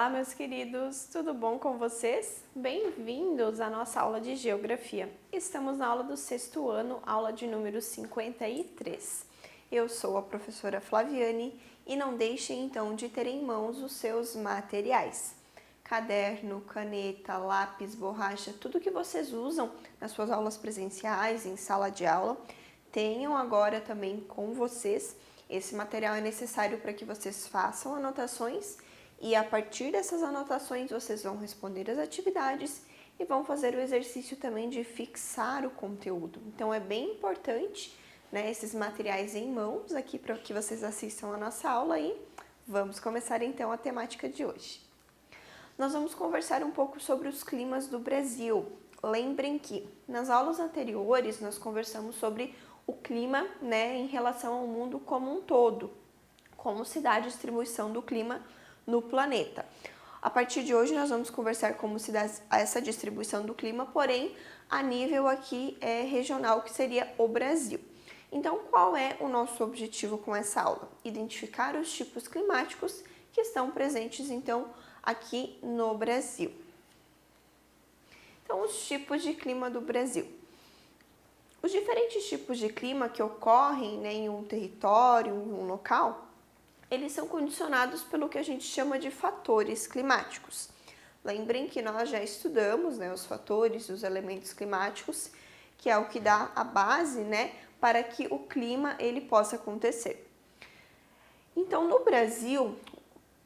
Olá, meus queridos, tudo bom com vocês? Bem-vindos à nossa aula de Geografia. Estamos na aula do sexto ano, aula de número 53. Eu sou a professora Flaviane e não deixem então de ter em mãos os seus materiais. Caderno, caneta, lápis, borracha, tudo que vocês usam nas suas aulas presenciais, em sala de aula, tenham agora também com vocês. Esse material é necessário para que vocês façam anotações e a partir dessas anotações vocês vão responder as atividades e vão fazer o exercício também de fixar o conteúdo. Então é bem importante, né, esses materiais em mãos aqui para que vocês assistam a nossa aula e vamos começar então a temática de hoje. Nós vamos conversar um pouco sobre os climas do Brasil. Lembrem que nas aulas anteriores nós conversamos sobre o clima, né, em relação ao mundo como um todo, como se dá a distribuição do clima no planeta. A partir de hoje nós vamos conversar como se dá essa distribuição do clima, porém a nível aqui regional, que seria o Brasil. Então, qual é o nosso objetivo com essa aula? Identificar os tipos climáticos que estão presentes então aqui no Brasil. Então, os tipos de clima do Brasil. Os diferentes tipos de clima que ocorrem, né, em um território, em um local, eles são condicionados pelo que a gente chama de fatores climáticos. Lembrem que nós já estudamos, né, os fatores, os elementos climáticos, que é o que dá a base, né, para que o clima ele possa acontecer. Então, no Brasil,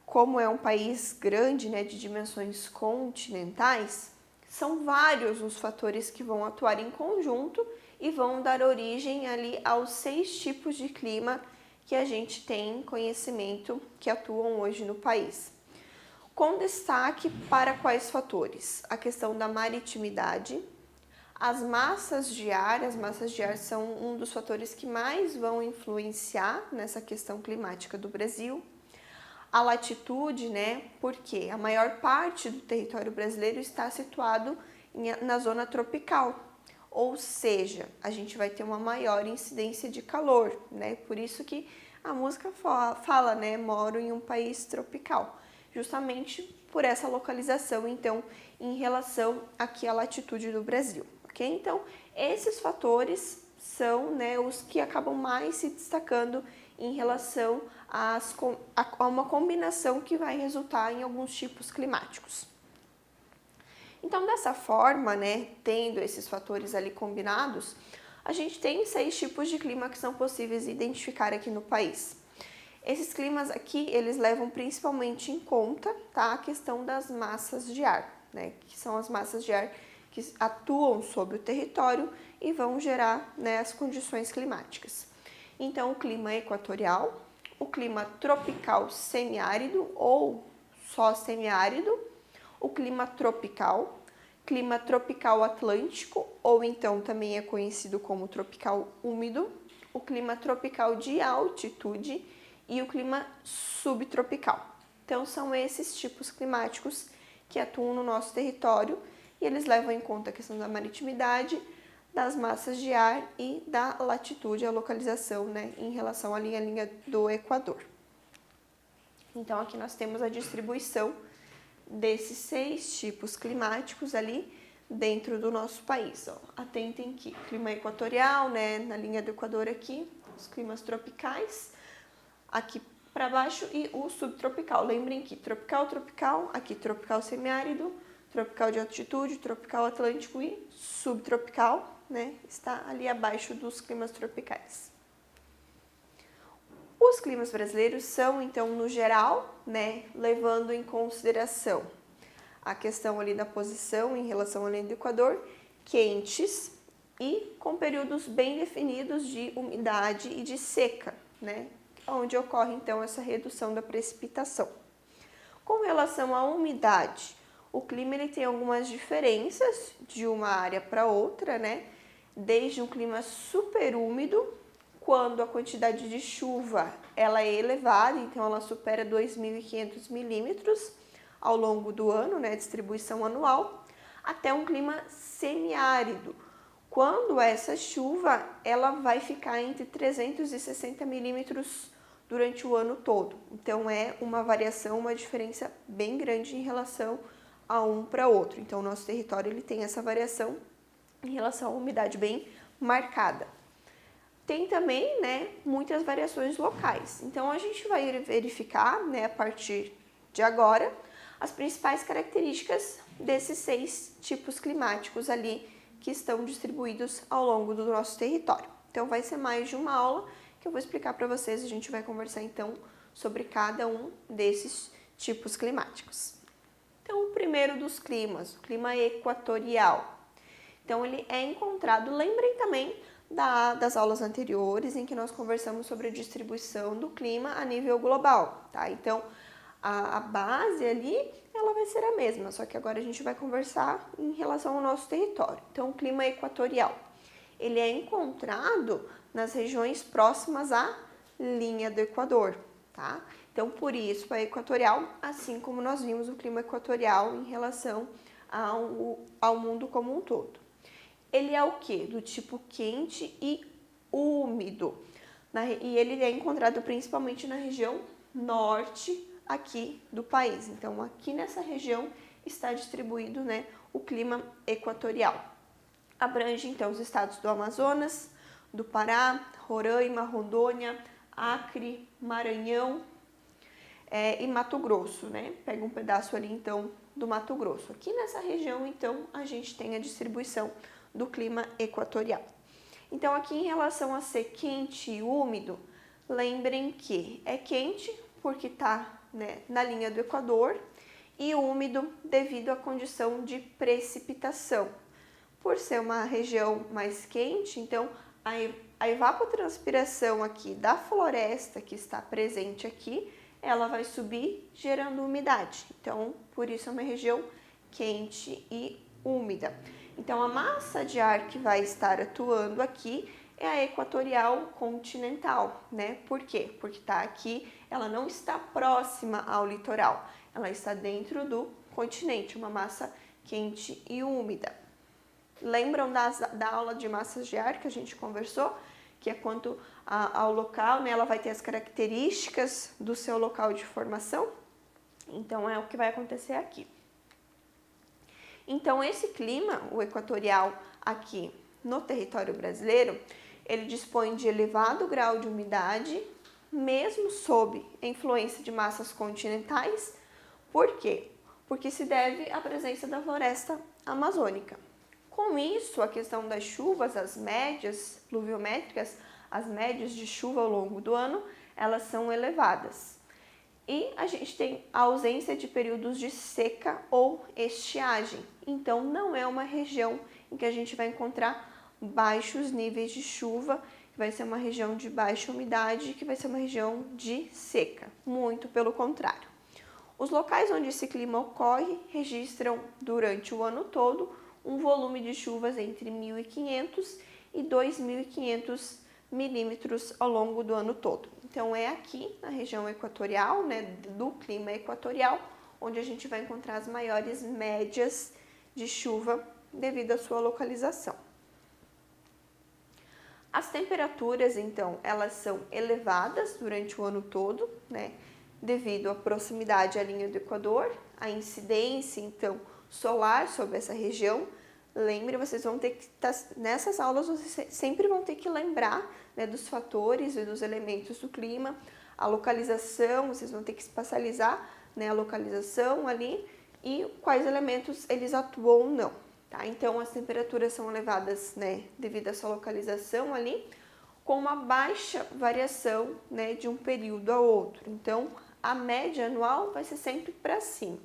como é um país grande, né, de dimensões continentais, são vários os fatores que vão atuar em conjunto e vão dar origem ali aos 6 tipos de clima que a gente tem conhecimento que atuam hoje no país. Com destaque para quais fatores? A questão da maritimidade, as massas de ar são um dos fatores que mais vão influenciar nessa questão climática do Brasil. A latitude, né? Porque a maior parte do território brasileiro está situado na zona tropical, ou seja, a gente vai ter uma maior incidência de calor, né? Por isso que a música fala, né? Moro em um país tropical, justamente por essa localização, então, em relação aqui à latitude do Brasil, ok? Então, esses fatores são, né, os que acabam mais se destacando em relação a uma combinação que vai resultar em alguns tipos climáticos. Então, dessa forma, né, tendo esses fatores ali combinados, a gente tem 6 tipos de clima que são possíveis identificar aqui no país. Esses climas aqui, eles levam principalmente em conta, tá, a questão das massas de ar, né, que são as massas de ar que atuam sobre o território e vão gerar, né, as condições climáticas. Então, o clima equatorial, o clima tropical semiárido ou só semiárido, o clima tropical atlântico, ou então também é conhecido como tropical úmido, o clima tropical de altitude e o clima subtropical. Então, são esses tipos climáticos que atuam no nosso território e eles levam em conta a questão da maritimidade, das massas de ar e da latitude, a localização, né, em relação à linha do Equador. Então, aqui nós temos a distribuição desses 6 tipos climáticos ali dentro do nosso país. Ó. Atentem que clima equatorial, né, na linha do Equador aqui, os climas tropicais, aqui para baixo e o subtropical. Lembrem que tropical, aqui tropical semiárido, tropical de altitude, tropical atlântico e subtropical, né, está ali abaixo dos climas tropicais. Os climas brasileiros são, então, no geral, né, levando em consideração a questão ali da posição em relação à linha do Equador, quentes e com períodos bem definidos de umidade e de seca, né, onde ocorre, então, essa redução da precipitação. Com relação à umidade, o clima ele tem algumas diferenças de uma área para outra, né, desde um clima super úmido, quando a quantidade de chuva ela é elevada, então ela supera 2.500 milímetros ao longo do ano, né, distribuição anual, até um clima semiárido, quando essa chuva ela vai ficar entre 360 milímetros durante o ano todo. Então é uma variação, uma diferença bem grande em relação a um para outro. Então o nosso território ele tem essa variação em relação à umidade bem marcada. Tem também, né, muitas variações locais. Então a gente vai verificar, né, a partir de agora, as principais características desses 6 tipos climáticos ali que estão distribuídos ao longo do nosso território. Então vai ser mais de uma aula que eu vou explicar para vocês, a gente vai conversar então sobre cada um desses tipos climáticos. Então o primeiro dos climas, o clima equatorial. Então ele é encontrado, lembrem também das aulas anteriores em que nós conversamos sobre a distribuição do clima a nível global, tá? Então a base ali, ela vai ser a mesma, só que agora a gente vai conversar em relação ao nosso território. Então, o clima equatorial, ele é encontrado nas regiões próximas à linha do Equador, tá? Então, por isso, é equatorial, assim como nós vimos o clima equatorial em relação ao mundo como um todo. Ele é o quê? Do tipo quente e úmido. E ele é encontrado principalmente na região norte aqui do país. Então, aqui nessa região está distribuído, né, o clima equatorial. Abrange, então, os estados do Amazonas, do Pará, Roraima, Rondônia, Acre, Maranhão e Mato Grosso, né? Pega um pedaço ali, então, do Mato Grosso. Aqui nessa região, então, a gente tem a distribuição do clima equatorial. Então, aqui em relação a ser quente e úmido, lembrem que é quente porque está, né, na linha do Equador e úmido devido à condição de precipitação. Por ser uma região mais quente, então a evapotranspiração aqui da floresta que está presente aqui, ela vai subir gerando umidade. Então, por isso é uma região quente e úmida. Então, a massa de ar que vai estar atuando aqui é a equatorial continental, né? Por quê? Porque está aqui, ela não está próxima ao litoral, ela está dentro do continente, uma massa quente e úmida. Lembram da aula de massas de ar que a gente conversou? Que é quanto ao local, né? Ela vai ter as características do seu local de formação? Então, é o que vai acontecer aqui. Então, esse clima, o equatorial aqui no território brasileiro, ele dispõe de elevado grau de umidade, mesmo sob a influência de massas continentais. Por quê? Porque se deve à presença da floresta amazônica. Com isso, a questão das chuvas, as médias pluviométricas, as médias de chuva ao longo do ano, elas são elevadas. E a gente tem a ausência de períodos de seca ou estiagem. Então, não é uma região em que a gente vai encontrar baixos níveis de chuva, que vai ser uma região de baixa umidade, que vai ser uma região de seca. Muito pelo contrário. Os locais onde esse clima ocorre registram durante o ano todo um volume de chuvas entre 1.500 e 2.500 milímetros ao longo do ano todo. Então, é aqui na região equatorial, né, do clima equatorial, onde a gente vai encontrar as maiores médias de chuva devido à sua localização. As temperaturas, então, elas são elevadas durante o ano todo, né, devido à proximidade à linha do Equador, a incidência, então, solar sobre essa região. Lembre, vocês vão ter que nessas aulas vocês sempre vão ter que lembrar, né, dos fatores e dos elementos do clima, a localização, vocês vão ter que espacializar, né, a localização ali e quais elementos eles atuam ou não, tá? Então, as temperaturas são elevadas, né, devido à sua localização ali, com uma baixa variação, né, de um período a outro. Então, a média anual vai ser sempre para cima.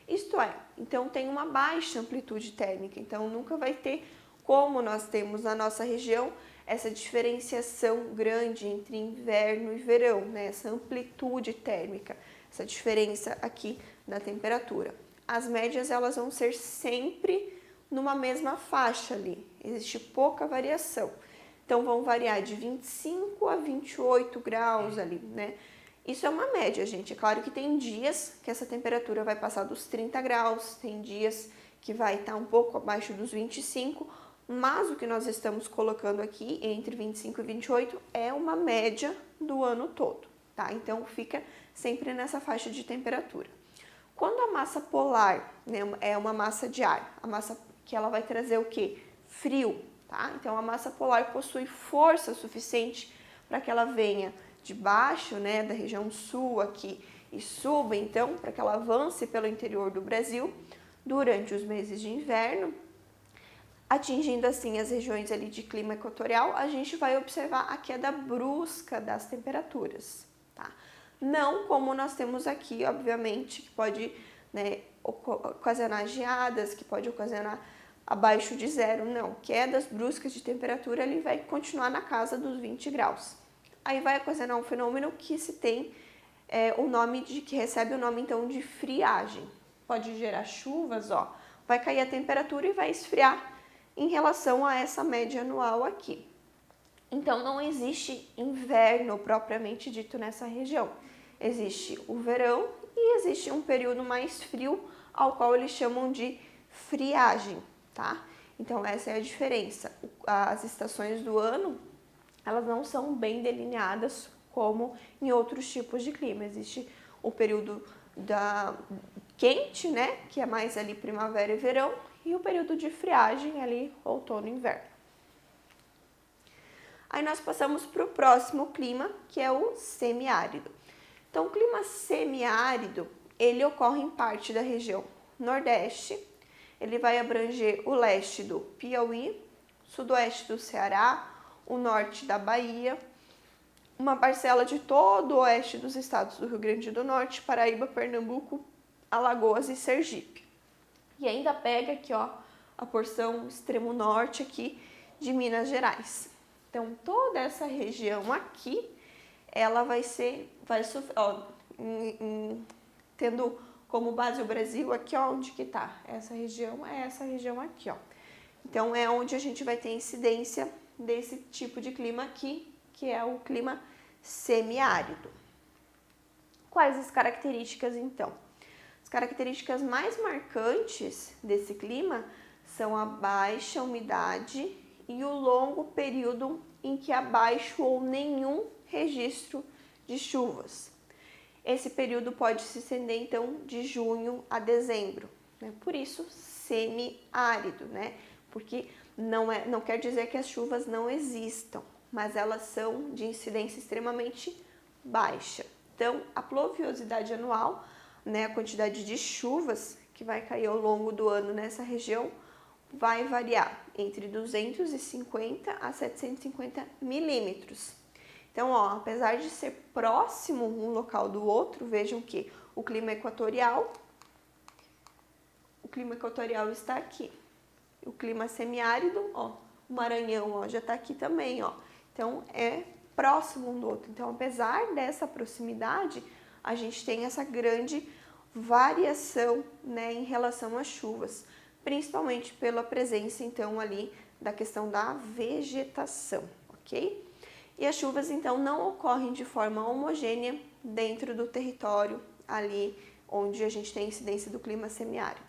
Isto é, então tem uma baixa amplitude térmica, então nunca vai ter, como nós temos na nossa região, essa diferenciação grande entre inverno e verão, né? Essa amplitude térmica, essa diferença aqui da temperatura. As médias, elas vão ser sempre numa mesma faixa ali, existe pouca variação. Então, vão variar de 25 a 28 graus ali, né? Isso é uma média, gente. É claro que tem dias que essa temperatura vai passar dos 30 graus, tem dias que vai estar um pouco abaixo dos 25, mas o que nós estamos colocando aqui entre 25 e 28 é uma média do ano todo. tá? Então fica sempre nessa faixa de temperatura. Quando a massa polar, né, é uma massa de ar, a massa que ela vai trazer o quê? Frio, tá? Então a massa polar possui força suficiente para que ela venha de baixo, né, da região sul aqui e suba, então, para que ela avance pelo interior do Brasil durante os meses de inverno, atingindo assim as regiões ali de clima equatorial, a gente vai observar a queda brusca das temperaturas, tá? Não como nós temos aqui, obviamente, que pode, né, ocasionar geadas, que pode ocasionar abaixo de zero, não. Quedas bruscas de temperatura, ele vai continuar na casa dos 20 graus. Aí vai ocasionar um fenômeno que se tem o nome de, que recebe o nome então de friagem. Pode gerar chuvas, ó, vai cair a temperatura e vai esfriar em relação a essa média anual aqui. Então não existe inverno propriamente dito nessa região. Existe o verão e existe um período mais frio, ao qual eles chamam de friagem, tá? Então essa é a diferença. As estações do ano, elas não são bem delineadas como em outros tipos de clima. Existe o período quente, né, que é mais ali primavera e verão, e o período de friagem ali outono e inverno. Aí nós passamos para o próximo clima, que é o semiárido. Então, o clima semiárido, ele ocorre em parte da região nordeste, ele vai abranger o leste do Piauí, sudoeste do Ceará, o norte da Bahia, uma parcela de todo o oeste dos estados do Rio Grande do Norte, Paraíba, Pernambuco, Alagoas e Sergipe. E ainda pega aqui, ó, a porção extremo norte aqui de Minas Gerais. Então, toda essa região aqui, ela vai sofrer, ó, tendo como base o Brasil, aqui ó, onde que tá? Essa região é essa região aqui, ó. Então, é onde a gente vai ter incidência desse tipo de clima aqui, que é o clima semiárido. Quais as características, então? As características mais marcantes desse clima são a baixa umidade e o longo período em que há baixo ou nenhum registro de chuvas. Esse período pode se estender, então, de junho a dezembro, né? Por isso, semiárido, né? Porque não quer dizer que as chuvas não existam, mas elas são de incidência extremamente baixa. Então, a pluviosidade anual, né, a quantidade de chuvas que vai cair ao longo do ano nessa região, vai variar entre 250 a 750 milímetros. Então, ó, apesar de ser próximo um local do outro, vejam que o clima equatorial está aqui. O clima semiárido, ó, o Maranhão, ó, já está aqui também, ó. Então, é próximo um do outro. Então, apesar dessa proximidade, a gente tem essa grande variação, né, em relação às chuvas, principalmente pela presença, então, ali da questão da vegetação, ok? E as chuvas, então, não ocorrem de forma homogênea dentro do território ali onde a gente tem incidência do clima semiárido.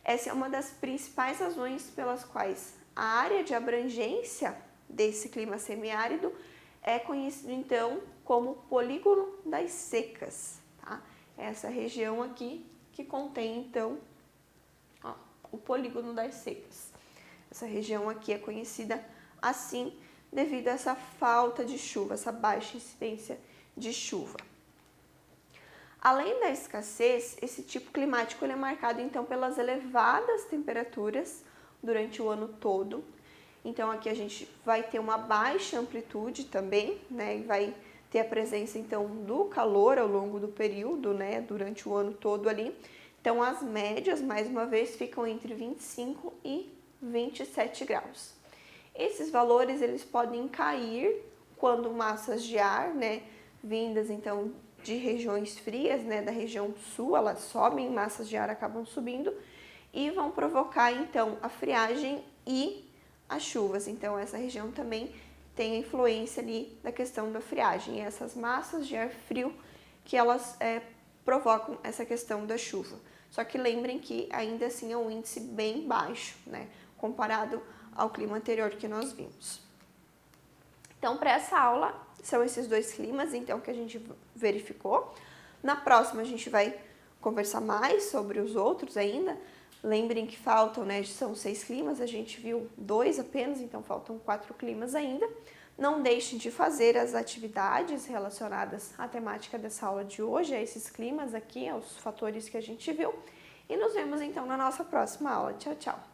Essa é uma das principais razões pelas quais a área de abrangência desse clima semiárido é conhecido, então, como polígono das secas, tá? Essa região aqui que contém, então, ó, o polígono das secas. Essa região aqui é conhecida assim devido a essa falta de chuva, essa baixa incidência de chuva. Além da escassez, esse tipo climático ele é marcado então pelas elevadas temperaturas durante o ano todo. Então aqui a gente vai ter uma baixa amplitude também, né? E vai ter a presença então do calor ao longo do período, né? Durante o ano todo ali. Então as médias, mais uma vez, ficam entre 25 e 27 graus. Esses valores eles podem cair quando massas de ar, né? Vindas então de regiões frias, né, da região sul, elas sobem, massas de ar acabam subindo e vão provocar então a friagem e as chuvas. Então essa região também tem a influência ali da questão da friagem, e essas massas de ar frio que elas provocam essa questão da chuva. Só que lembrem que ainda assim é um índice bem baixo, né, comparado ao clima anterior que nós vimos. Então, para essa aula, são esses dois climas, então, que a gente verificou. Na próxima, a gente vai conversar mais sobre os outros ainda. Lembrem que faltam, né, são 6 climas, a gente viu 2 apenas, então faltam 4 climas ainda. Não deixem de fazer as atividades relacionadas à temática dessa aula de hoje, a esses climas aqui, aos fatores que a gente viu. E nos vemos, então, na nossa próxima aula. Tchau, tchau!